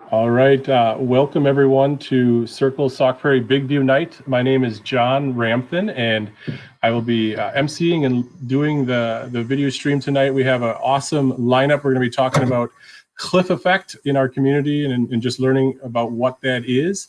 All right, welcome everyone to Circle Sauk Prairie Big View Night. My name is John Ramthen, and I will be emceeing and doing the video stream tonight. We have an awesome lineup. We're going to be talking about cliff effect in our community and just learning about what that is.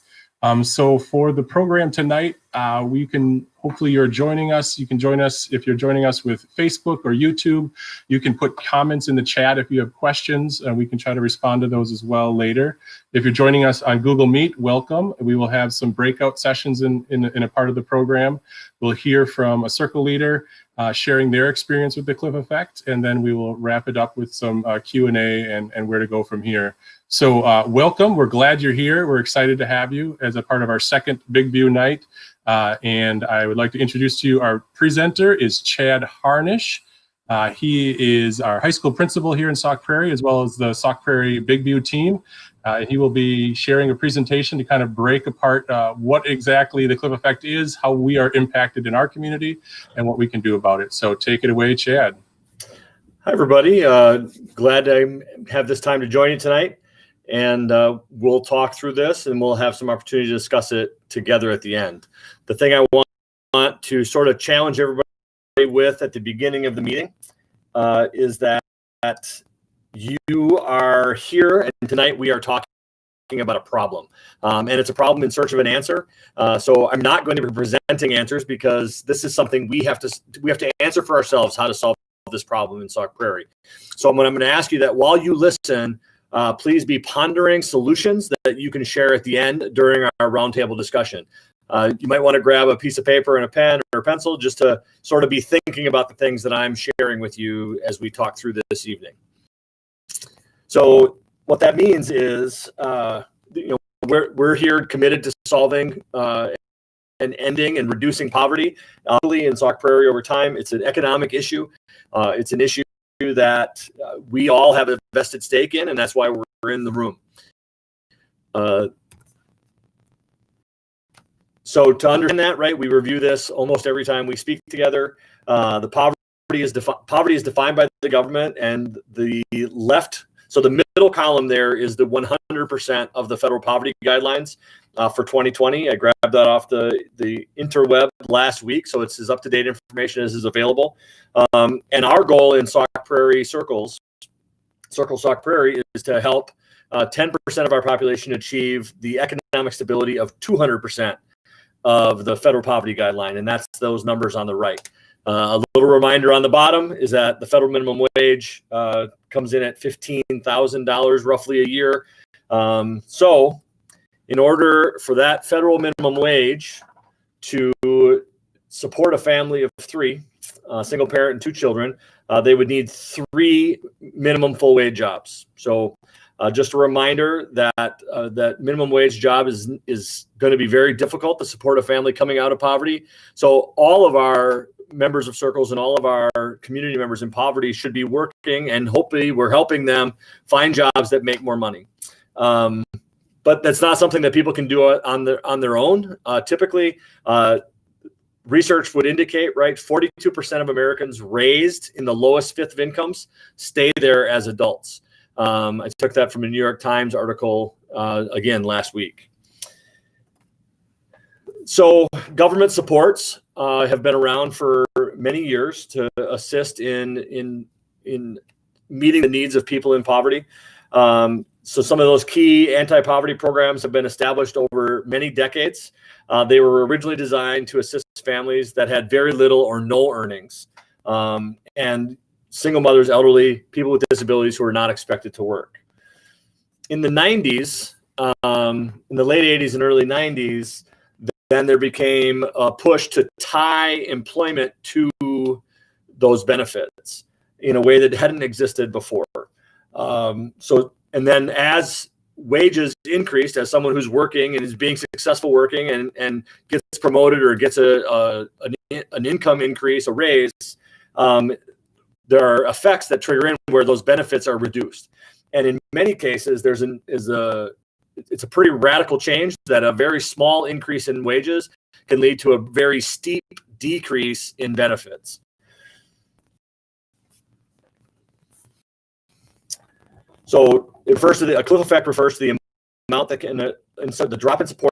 So for the program tonight, we can, hopefully you're joining us. You can join us if you're joining us with Facebook or YouTube. You can put comments in the chat if you have questions, and we can try to respond to those as well later. If you're joining us on Google Meet, welcome. We will have some breakout sessions in a part of the program. We'll hear from a circle leader sharing their experience with the cliff effect, and then we will wrap it up with some Q&A and where to go from here. So welcome, we're glad you're here. We're excited to have you as a part of our second Big View Night. And I would like to introduce to you our presenter is Chad Harnish. He is our high school principal here in Sauk Prairie, as well as the Sauk Prairie Big View team. He will be sharing a presentation to kind of break apart what exactly the cliff effect is, how we are impacted in our community, and what we can do about it. So take it away, Chad. Hi, everybody. Glad to have this time to join you tonight. And we'll talk through this, and we'll have some opportunity to discuss it together at the end. The thing I want to sort of challenge everybody with at the beginning of the meeting is that you are here, and tonight we are talking about a problem, and it's a problem in search of an answer. So I'm not going to be presenting answers, because this is something we have to answer for ourselves, how to solve this problem in Sauk Prairie. So I'm going to ask you that while you listen, please be pondering solutions that you can share at the end during our roundtable discussion. You might want to grab a piece of paper and a pen or a pencil just to sort of be thinking about the things that I'm sharing with you as we talk through this evening. So what that means is, we're here committed to solving and ending and reducing poverty in Sauk Prairie over time. It's an economic issue. It's an issue that we all have a vested stake in, and that's why we're in the room. So to understand that, right, we review this almost every time we speak together. The poverty is defined by the government, and the left. So the middle column there is the 100% of the federal poverty guidelines for 2020. I grabbed that off the interweb last week, so it's as up-to-date information as is available. And our goal in Sauk Prairie Circle Sauk Prairie is to help 10% of our population achieve the economic stability of 200% of the federal poverty guideline, and that's those numbers on the right. A little reminder on the bottom is that the federal minimum wage comes in at $15,000 roughly a year. So in order for that federal minimum wage to support a family of three, single parent and two children, they would need 3 minimum full wage jobs. So just a reminder that that minimum wage job is going to be very difficult to support a family coming out of poverty. So all of our members of circles and all of our community members in poverty should be working, and hopefully we're helping them find jobs that make more money. But that's not something that people can do on their own. Typically, research would indicate, right, 42% of Americans raised in the lowest fifth of incomes stay there as adults. I took that from a New York Times article again last week. So government supports have been around for many years to assist in meeting the needs of people in poverty. So some of those key anti-poverty programs have been established over many decades. They were originally designed to assist families that had very little or no earnings, and single mothers, elderly, people with disabilities who are not expected to work. In the 90s, in the late 80s and early 90s, then there became a push to tie employment to those benefits in a way that hadn't existed before. And then as wages increased, as someone who's working and is being successful working and gets promoted or gets an income increase, a raise, there are effects that trigger in where those benefits are reduced. And in many cases, it's a pretty radical change that a very small increase in wages can lead to a very steep decrease in benefits. So a cliff effect refers to the amount that can, and so the drop in support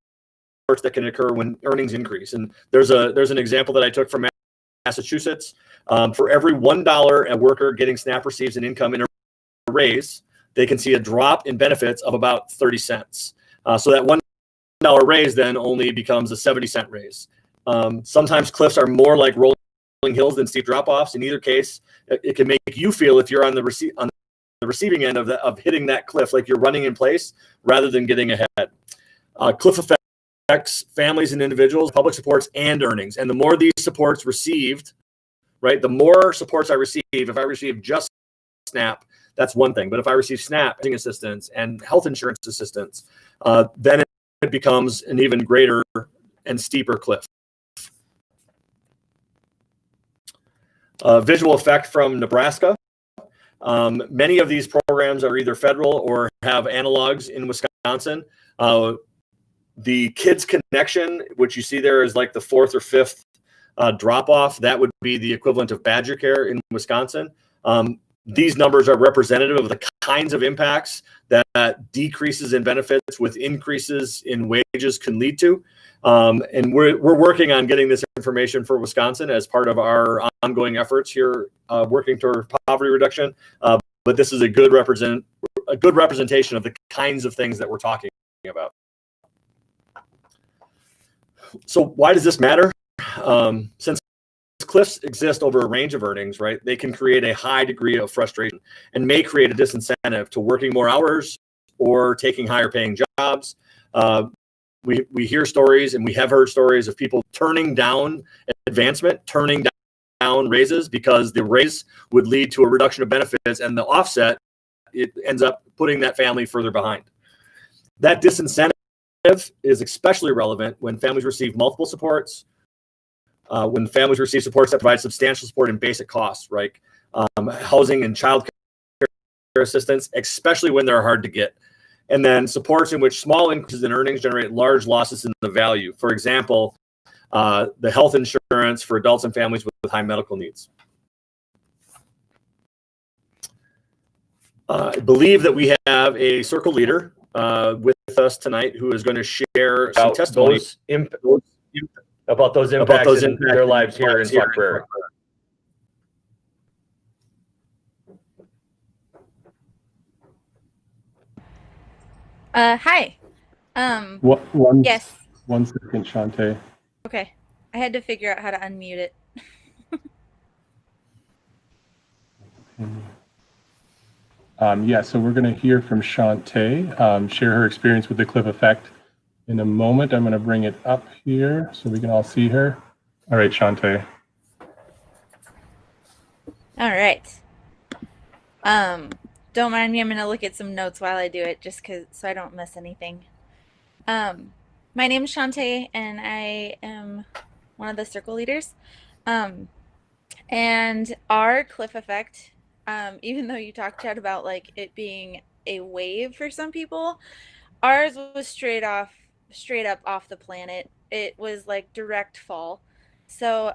that can occur when earnings increase. And there's an example that I took from Massachusetts. For every $1 a worker getting SNAP receives an income in a raise, they can see a drop in benefits of about 30 cents. So that $1 raise then only becomes a 70-cent raise. Sometimes cliffs are more like rolling hills than steep drop-offs. In either case, it can make you feel, if you're on the receiving end of hitting that cliff, like you're running in place rather than getting ahead. Cliff affects families and individuals, public supports, and earnings. And the more these supports received, right, the more supports I receive. If I receive just SNAP, that's one thing. But if I receive SNAP assistance and health insurance assistance, then it becomes an even greater and steeper cliff. Visual effect from Nebraska. Many of these programs are either federal or have analogs in Wisconsin. The Kids Connection, which you see there is like the 4th or 5th drop-off. That would be the equivalent of Badger Care in Wisconsin. These numbers are representative of the kinds of impacts that decreases in benefits with increases in wages can lead to. And we're working on getting this information for Wisconsin as part of our ongoing efforts here, working toward poverty reduction. But this is a good representation of the kinds of things that we're talking about. So why does this matter? Since cliffs exist over a range of earnings, right, they can create a high degree of frustration and may create a disincentive to working more hours or taking higher paying jobs. We hear stories, and we have heard stories of people turning down advancement, turning down raises because the raise would lead to a reduction of benefits, and the offset, it ends up putting that family further behind. That disincentive is especially relevant when families receive multiple supports, when families receive supports that provide substantial support in basic costs, right? Housing and child care assistance, especially when they're hard to get. And then supports in which small increases in earnings generate large losses in the value. For example, the health insurance for adults and families with high medical needs. I believe that we have a circle leader with us tonight who is going to share some testimony about those impacts in their lives here in Sauk Prairie. Hi. Yes. Yes. 1 second, Shantae. Okay. I had to figure out how to unmute it. Yeah, so we're going to hear from Shantae, share her experience with the cliff effect in a moment. I'm going to bring it up here so we can all see her. All right, Shantae. All right. Don't mind me. I'm going to look at some notes while I do it just so I don't miss anything. My name is Shantae, and I am one of the circle leaders. And our cliff effect, even though you talked, Chad, about like it being a wave for some people, ours was straight up off the planet. It was like direct fall. So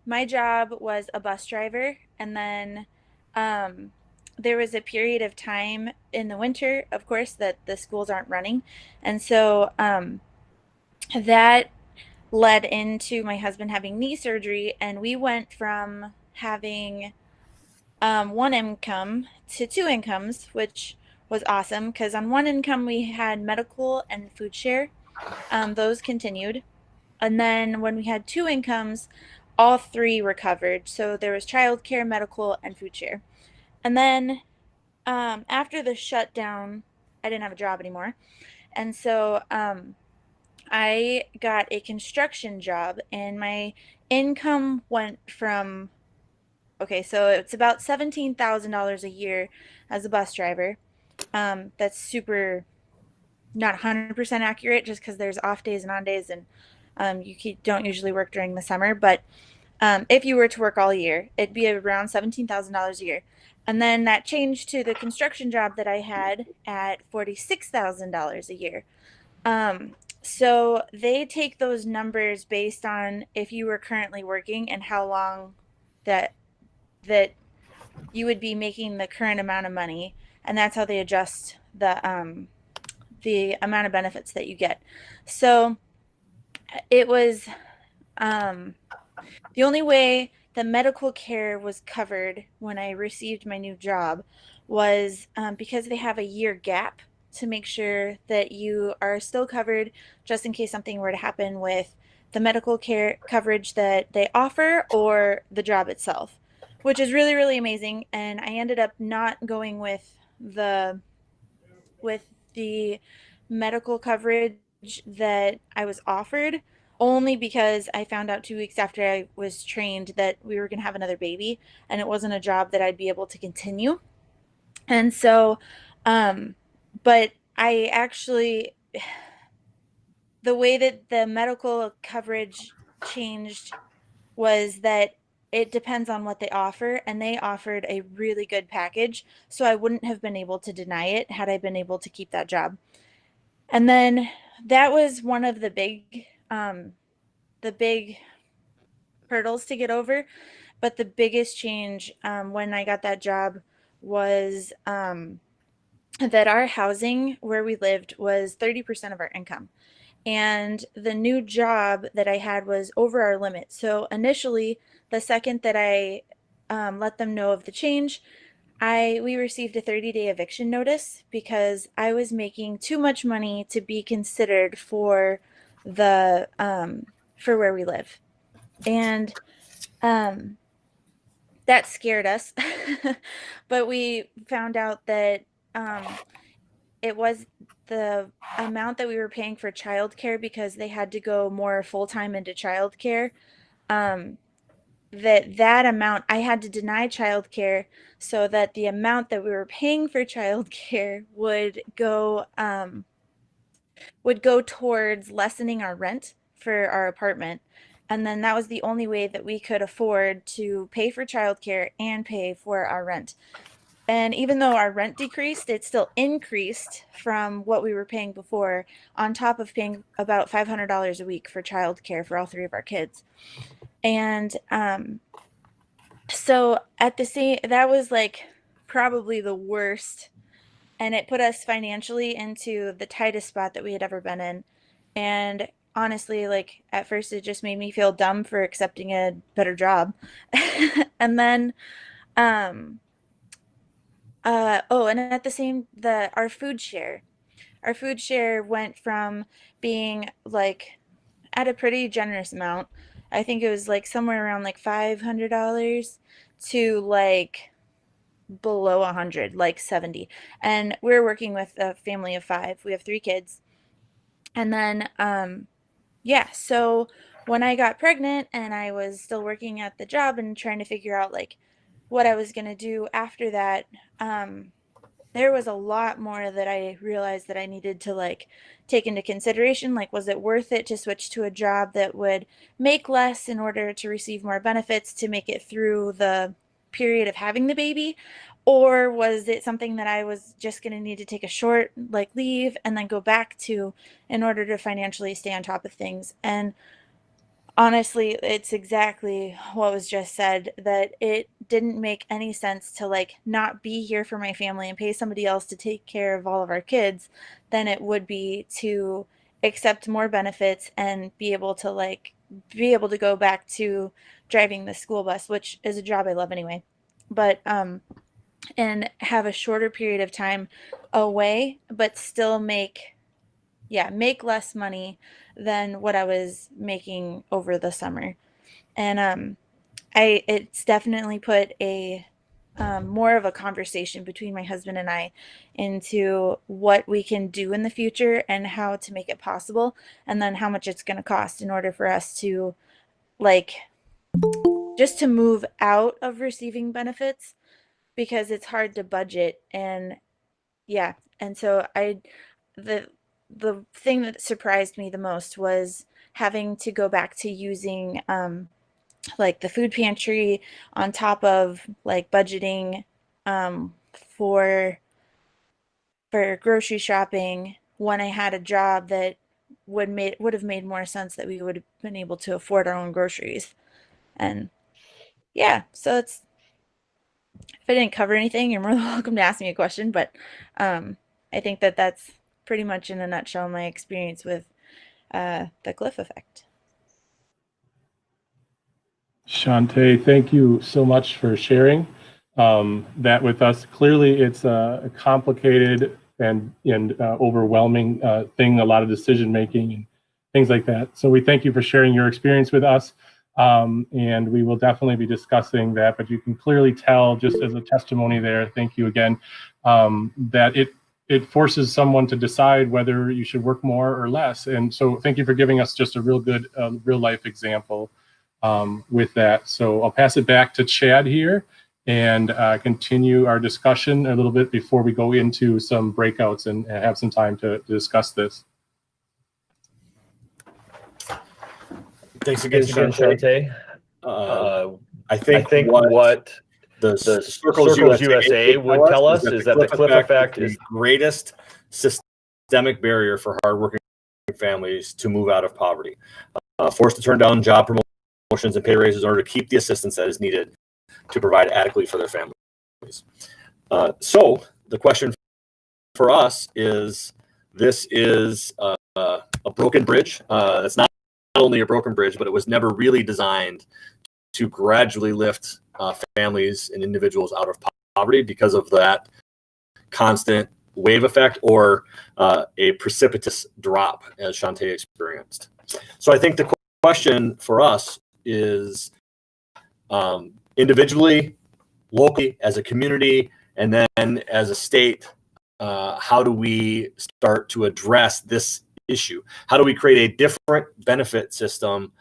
my job was a bus driver, and then there was a period of time in the winter, of course, that the schools aren't running. And so that led into my husband having knee surgery, and we went from having one income to 2 incomes, which was awesome because on one income we had medical and food share. Those continued. And then when we had 2 incomes, all 3 were covered. So there was childcare, medical, and food share. And then after the shutdown, I didn't have a job anymore. And so I got a construction job, and my income went from, okay, so it's about $17,000 a year as a bus driver. That's super not 100% accurate just because there's off days and on days, and you don't usually work during the summer. But if you were to work all year, it'd be around $17,000 a year. And then that changed to the construction job that I had at $46,000 a year. So they take those numbers based on if you were currently working and how long that you would be making the current amount of money, and that's how they adjust the amount of benefits that you get. So it was the only way the medical care was covered when I received my new job was because they have a year gap to make sure that you are still covered just in case something were to happen with the medical care coverage that they offer or the job itself, which is really, really amazing. And I ended up not going with the medical coverage that I was offered only because I found out 2 weeks after I was trained that we were going to have another baby and it wasn't a job that I'd be able to continue. And so, but I actually, the way that the medical coverage changed was that it depends on what they offer, and they offered a really good package. So I wouldn't have been able to deny it had I been able to keep that job. And then that was one of the big hurdles to get over. But the biggest change when I got that job was that our housing where we lived was 30% of our income. And the new job that I had was over our limit. So initially, the second that I let them know of the change, we received a 30-day eviction notice because I was making too much money to be considered for the for where we live. And that scared us. But we found out that it was the amount that we were paying for childcare because they had to go more full-time into childcare. That amount I had to deny childcare so that the amount that we were paying for childcare would go towards lessening our rent for our apartment. And then that was the only way that we could afford to pay for childcare and pay for our rent. And even though our rent decreased, it still increased from what we were paying before, on top of paying about $500 a week for childcare for all three of our kids. And so that was like probably the worst. And it put us financially into the tightest spot that we had ever been in. And honestly, like at first, it just made me feel dumb for accepting a better job. And then, and at the same, our food share went from being like at a pretty generous amount. I think it was like somewhere around like $500 to like below 100, like 70. And we're working with a family of 5. We have 3 kids. And then yeah, so when I got pregnant and I was still working at the job and trying to figure out like what I was going to do after that, there was a lot more that I realized that I needed to like take into consideration. Like, was it worth it to switch to a job that would make less in order to receive more benefits to make it through the period of having the baby? Or was it something that I was just going to need to take a short like leave and then go back to in order to financially stay on top of things? And honestly, it's exactly what was just said, that it didn't make any sense to like not be here for my family and pay somebody else to take care of all of our kids than it would be to accept more benefits and be able to go back to driving the school bus, which is a job I love anyway. But and have a shorter period of time away, but still make less money than what I was making over the summer. And it's definitely put a more of a conversation between my husband and I into what we can do in the future and how to make it possible, and then how much it's going to cost in order for us to like just to move out of receiving benefits, because it's hard to budget. And yeah, and so the thing that surprised me the most was having to go back to using like the food pantry on top of like budgeting for grocery shopping when I had a job that would have made more sense, that we would have been able to afford our own groceries. And yeah, so it's if I didn't cover anything, you're more than welcome to ask me a question, but I think that that's pretty much in a nutshell my experience with the cliff effect. Shantae, thank you so much for sharing that with us. Clearly, it's a complicated and overwhelming thing, a lot of decision making and things like that. So we thank you for sharing your experience with us. And we will definitely be discussing that, but you can clearly tell just as a testimony there, thank you again, that it forces someone to decide whether you should work more or less. And so thank you for giving us just a real good real life example with that. So I'll pass it back to Chad here and continue our discussion a little bit before we go into some breakouts and have some time to discuss this. Thanks again, Shantae. I think what the Circles USA would tell us is that the cliff effect is the greatest systemic barrier for hardworking families to move out of poverty. Forced to turn down job promotions and pay raises in order to keep the assistance that is needed to provide adequately for their families. So the question for us is, this is a broken bridge. It's not only a broken bridge, but it was never really designed to gradually lift families and individuals out of poverty because of that constant wave effect or a precipitous drop, as Shantae experienced. So I think the question for us is individually, locally, as a community, and then as a state, how do we start to address this issue? How do we create a different benefit system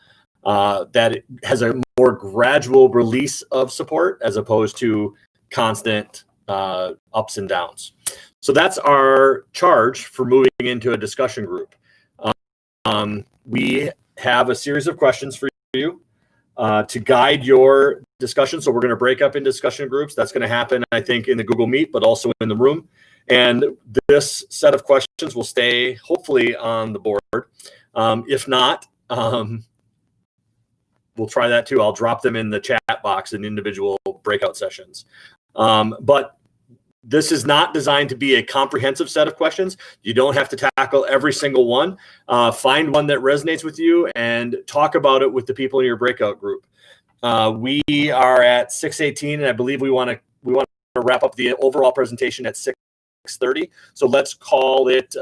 that has a more gradual release of support as opposed to constant ups and downs? So that's our charge for moving into a discussion group. We have a series of questions for you to guide your discussion. So we're going to break up in discussion groups. That's going to happen, I think, in the Google Meet, but also in the room. And this set of questions will stay, hopefully, on the board. If not, we'll try that too. I'll drop them in the chat box in individual breakout sessions. But this is not designed to be a comprehensive set of questions. You don't have to tackle every single one. Find one that resonates with you and talk about it with the people in your breakout group. We are at 6:18, and I believe we want to wrap up the overall presentation at 6:30. So let's call it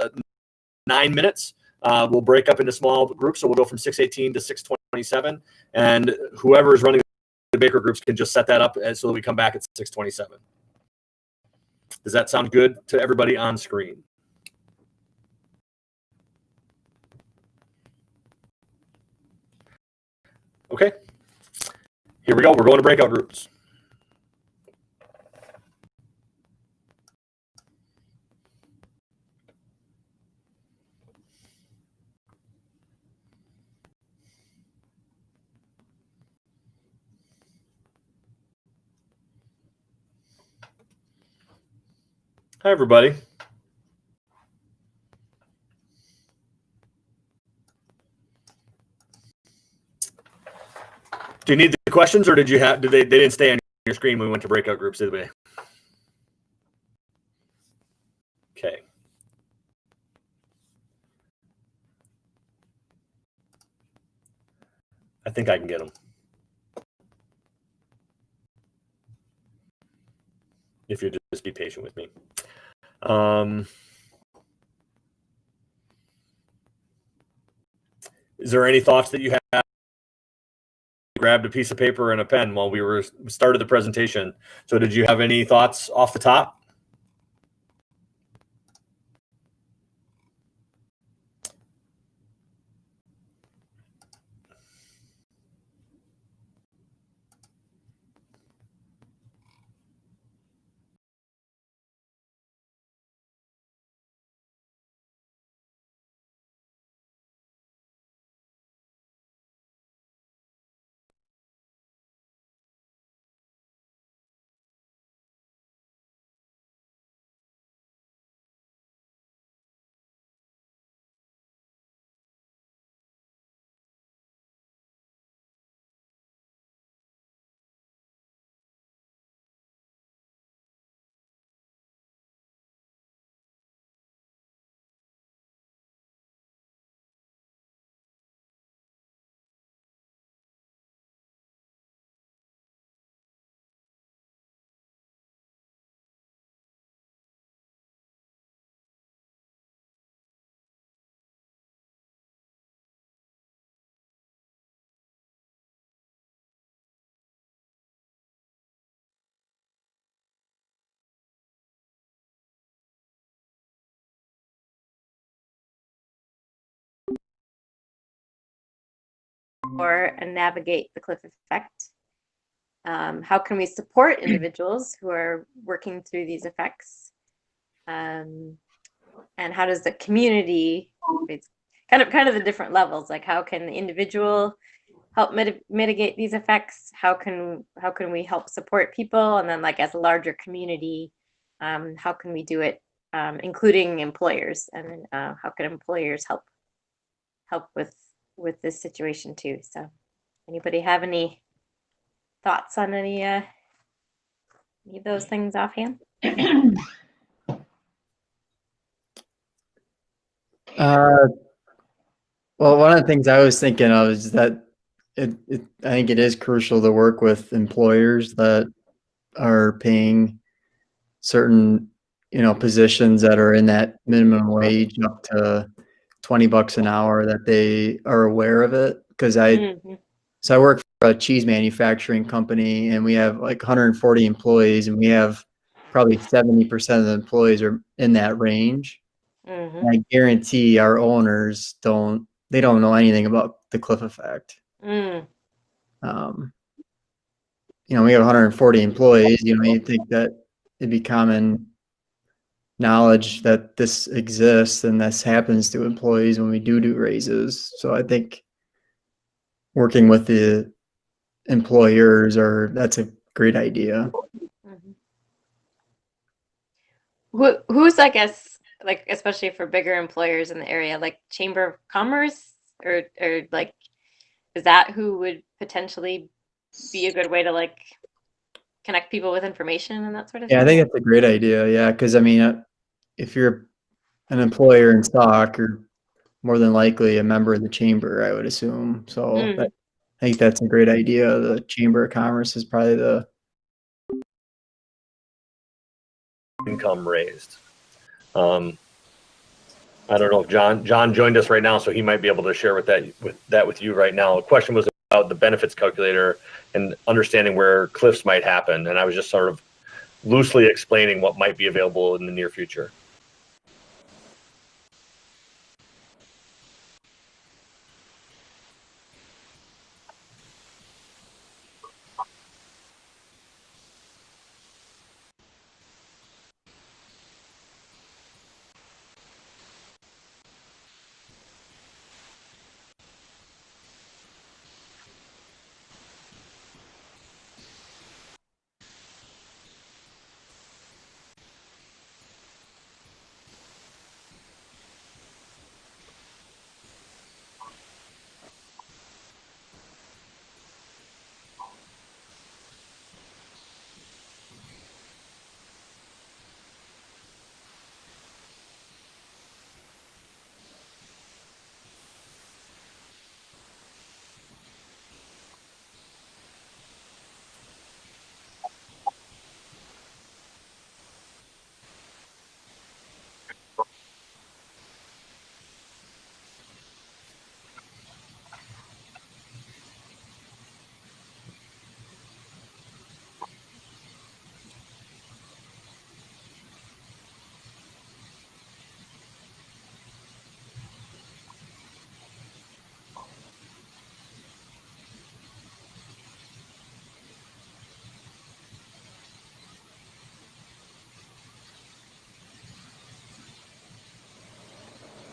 9 minutes. We'll break up into small groups. So we'll go from 6:18 to 6:27, and whoever is running the Baker groups can just set that up so that we come back at 6:27. Does that sound good to everybody on screen? Okay. Here we go. We're going to breakout groups. Hi, everybody. Do you need the questions, or did they didn't stay on your screen when we went to breakout groups, did we? Okay. I think I can get them. If you just be patient with me. Is there any thoughts that you have? Grabbed a piece of paper and a pen while we started the presentation. So did you have any thoughts off the top? and navigate the cliff effect? How can we support individuals who are working through these effects? And how does the community, it's kind of the different levels, like how can the individual help mitigate these effects? How can we help support people? And then like as a larger community, how can we do it, including employers? And then how can employers help with this situation too? So anybody have any thoughts on any of those things offhand? Well, one of the things I was thinking of is that I think it is crucial to work with employers that are paying certain, positions that are in that minimum wage up to $20 an hour, that they are aware of it. Because I work for a cheese manufacturing company, and we have like 140 employees, and we have probably 70% of the employees are in that range. And I guarantee our owners don't know anything about the cliff effect. We have 140 employees. You think that it'd be common knowledge that this exists and this happens to employees when we do raises. So I think working with the employers, that's a great idea. Who's, I guess, like, especially for bigger employers in the area, like Chamber of Commerce, or like, is that who would potentially be a good way to like connect people with information and that sort of thing? Yeah, I think that's a great idea. Yeah, because I mean, if you're an employer in stock, you're more than likely a member of the chamber, I would assume. So I think that's a great idea. The Chamber of Commerce is probably the income raised. I don't know if John joined us right now, so he might be able to share with you right now. The question was about the benefits calculator and understanding where cliffs might happen, and I was just sort of loosely explaining what might be available in the near future.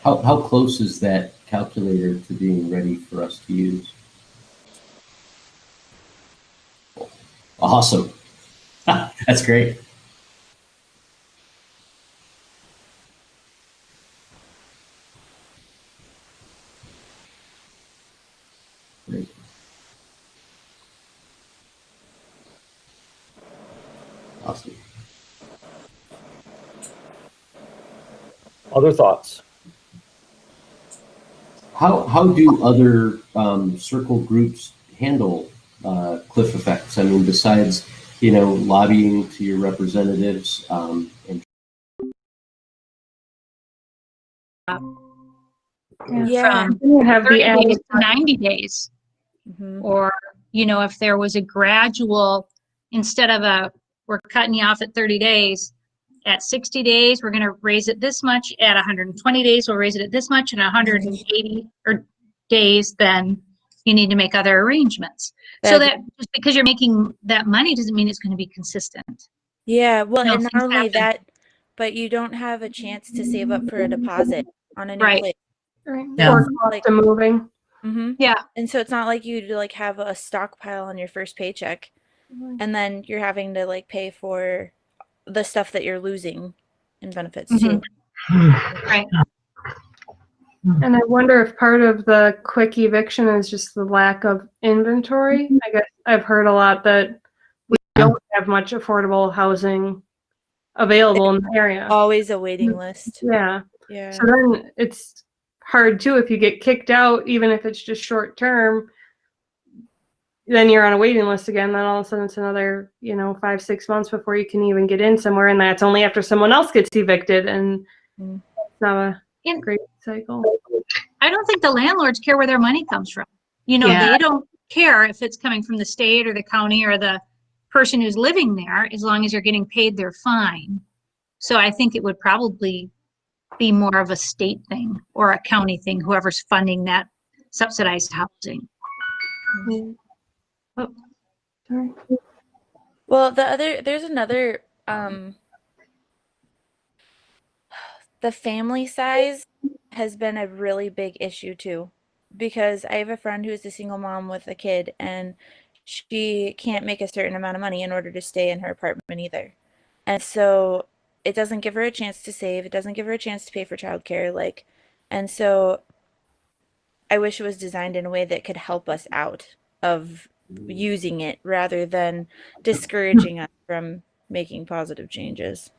How close is that calculator to being ready for us to use? Awesome. That's great. Great. Awesome. Other thoughts? How do other circle groups handle cliff effects? I mean, besides, lobbying to your representatives and from 30 days to 90 days. Or, if there was a gradual, instead of we're cutting you off at 30 days, at 60 days, we're going to raise it this much. At 120 days, we'll raise it at this much. And 180 days, then you need to make other arrangements. So that just because you're making that money doesn't mean it's going to be consistent. Yeah, well, No, and not things only happen. that, but you don't have a chance to save up for a deposit on a new Right. place. Right. So Or it's not cost like, of moving. Yeah. and so it's not like you like have a stockpile on your first paycheck, and then you're having to like pay for the stuff that you're losing in benefits too. Right. And I wonder if part of the quick eviction is just the lack of inventory. I guess I've heard a lot that we don't have much affordable housing available in the area. Always a waiting list. Yeah. Yeah. So then it's hard too if you get kicked out, even if it's just short term, then you're on a waiting list again. Then all of a sudden it's another, 5-6 months before you can even get in somewhere. And that's only after someone else gets evicted. And it's not a great cycle. I don't think the landlords care where their money comes from. They don't care if it's coming from the state or the county or the person who's living there, as long as you're getting paid, they're fine. So I think it would probably be more of a state thing or a county thing, whoever's funding that subsidized housing. Oh, sorry. Well, there's another, the family size has been a really big issue too, because I have a friend who's a single mom with a kid, and she can't make a certain amount of money in order to stay in her apartment either. And so it doesn't give her a chance to save. It doesn't give her a chance to pay for childcare. And so I wish it was designed in a way that could help us out of using it rather than discouraging us from making positive changes.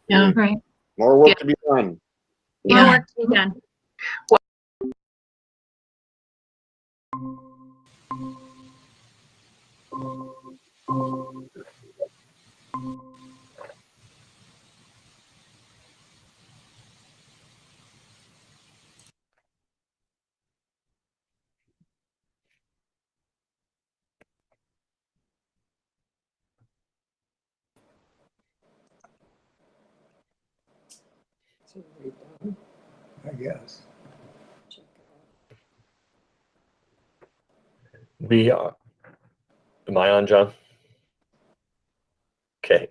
Yeah. Right. More work to be done. More work to be done. I guess. We are. Am I on, John? Okay.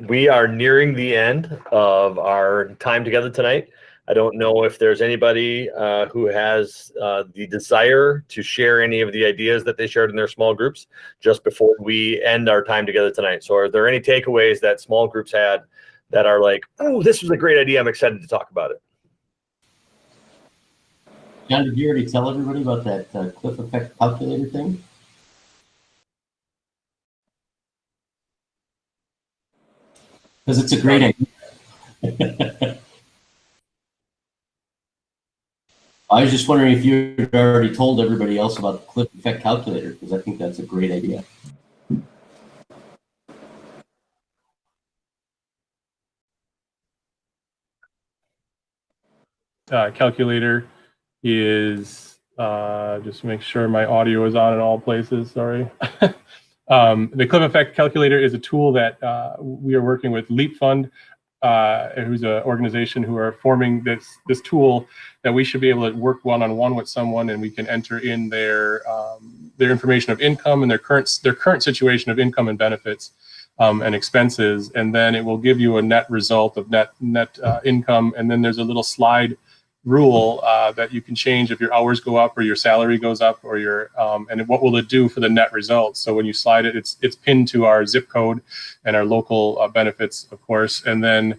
We are nearing the end of our time together tonight. I don't know if there's anybody who has the desire to share any of the ideas that they shared in their small groups just before we end our time together tonight. So are there any takeaways that small groups had that are like, oh, this was a great idea, I'm excited to talk about it? John, did you already tell everybody about that cliff effect calculator thing? Because it's a great idea. I was just wondering if you had already told everybody else about the cliff effect calculator, because I think that's a great idea. Calculator is, just make sure my audio is on in all places, sorry. The cliff effect calculator is a tool that we are working with Leap Fund, who's an organization who are forming this tool that we should be able to work one-on-one with someone, and we can enter in their information of income and their current situation of income and benefits and expenses, and then it will give you a net result of net income, and then there's a little slide rule that you can change if your hours go up or your salary goes up or your and what will it do for the net result. So when you slide it, it's pinned to our zip code and our local benefits, of course, and then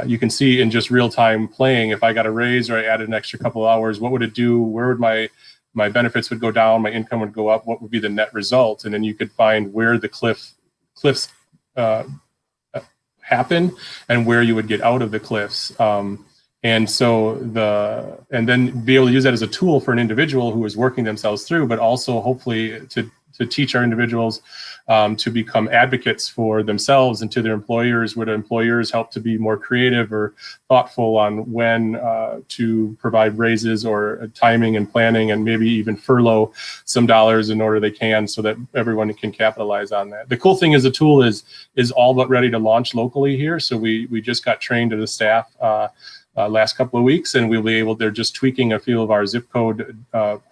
you can see in just real time playing, if I got a raise or I added an extra couple of hours, what would it do? Where would my benefits would go down, my income would go up, what would be the net result? And then you could find where the cliffs happen and where you would get out of the cliffs. And then be able to use that as a tool for an individual who is working themselves through, but also hopefully to teach our individuals to become advocates for themselves and to their employers, where the employers help to be more creative or thoughtful on when to provide raises or timing and planning, and maybe even furlough some dollars in order they can, so that everyone can capitalize on that. The cool thing is the tool is all but ready to launch locally here. So we just got trained to the staff last couple of weeks, and we'll be able, they're just tweaking a few of our zip code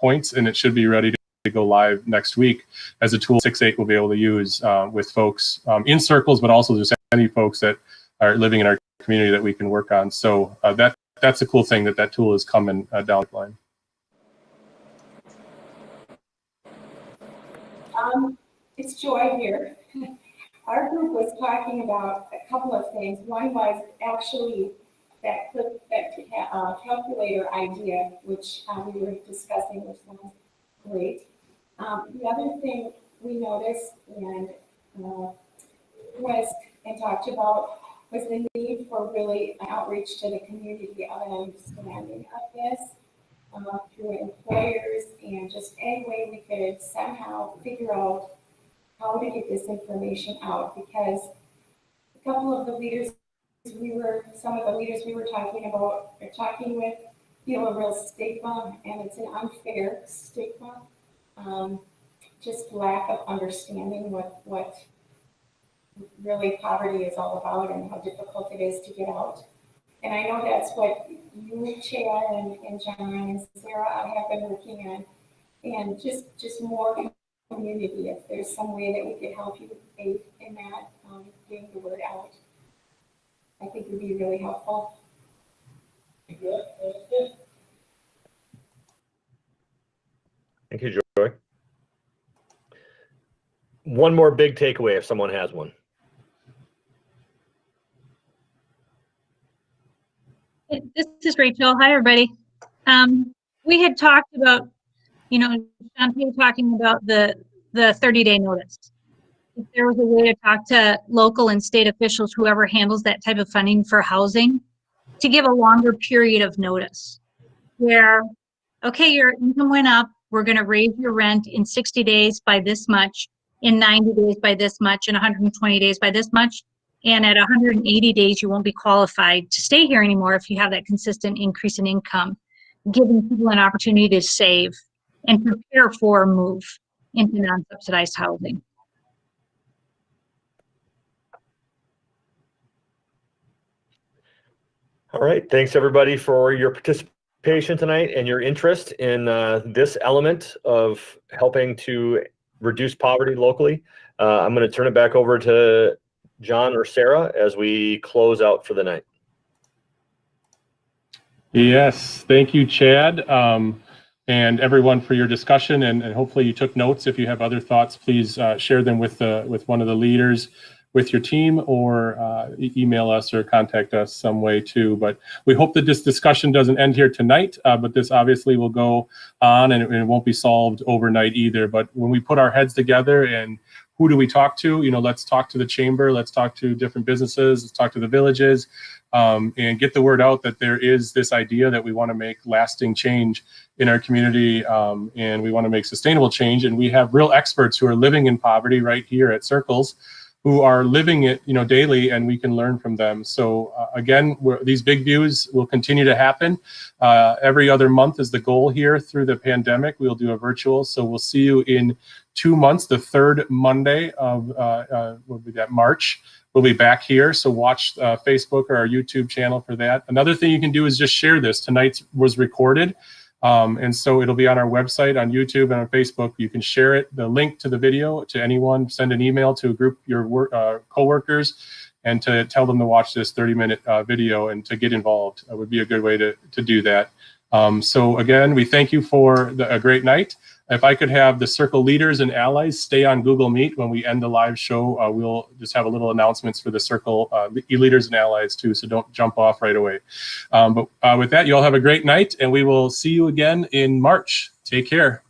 points, and it should be ready to go live next week as a tool 6-8 will be able to use with folks in circles, but also just any folks that are living in our community that we can work on. So that's a cool thing that tool is coming down the line. It's Joy here. Our group was talking about a couple of things. One was actually that calculator idea, which we were discussing, which sounds great. The other thing we noticed and talked about was the need for really an outreach to the community of an understanding of this through employers, and just any way we could somehow figure out how to get this information out, because a couple of the leaders some of the leaders we were talking about are talking with feel a real stigma, and it's an unfair stigma. Just lack of understanding what really poverty is all about and how difficult it is to get out. And I know that's what you, Chad, and John and Sarah have been working on, and just more community. If there's some way that we could help you aid in that, getting the word out, I think would be really helpful. Thank you, Joy. One more big takeaway if someone has one. This is Rachel. Hi, everybody. We had talked about, John, we were talking about the 30-day notice. If there was a way to talk to local and state officials, whoever handles that type of funding for housing, to give a longer period of notice where, okay, your income went up, we're going to raise your rent in 60 days by this much, in 90 days by this much, in 120 days by this much, and at 180 days you won't be qualified to stay here anymore if you have that consistent increase in income, giving people an opportunity to save and prepare for a move into non-subsidized housing. All right, thanks everybody for your participation tonight and your interest in this element of helping to reduce poverty locally. I'm going to turn it back over to John or Sarah as we close out for the night. Yes, thank you, Chad, and everyone for your discussion, and hopefully you took notes. If you have other thoughts, please share them with one of the leaders with your team, or email us or contact us some way too. But we hope that this discussion doesn't end here tonight, but this obviously will go on, and it won't be solved overnight either. But when we put our heads together, and who do we talk to? Let's talk to the chamber, let's talk to different businesses, let's talk to the villages, and get the word out that there is this idea that we want to make lasting change in our community, and we want to make sustainable change. And we have real experts who are living in poverty right here at Circles, who are living it, daily, and we can learn from them. So again, these big views will continue to happen. Every other month is the goal here through the pandemic. We'll do a virtual. So we'll see you in 2 months, the third Monday of what would be that, March. We'll be back here. So watch Facebook or our YouTube channel for that. Another thing you can do is just share this. Tonight's was recorded. And so it'll be on our website, on YouTube, and on Facebook. You can share it, the link to the video, to anyone. Send an email to a group, your coworkers, and to tell them to watch this 30-minute video and to get involved. It would be a good way to do that. So again, we thank you for a great night. If I could have the Circle leaders and allies stay on Google Meet when we end the live show, we'll just have a little announcements for the Circle leaders and allies too, so don't jump off right away. But with that, you all have a great night, and we will see you again in March. Take care.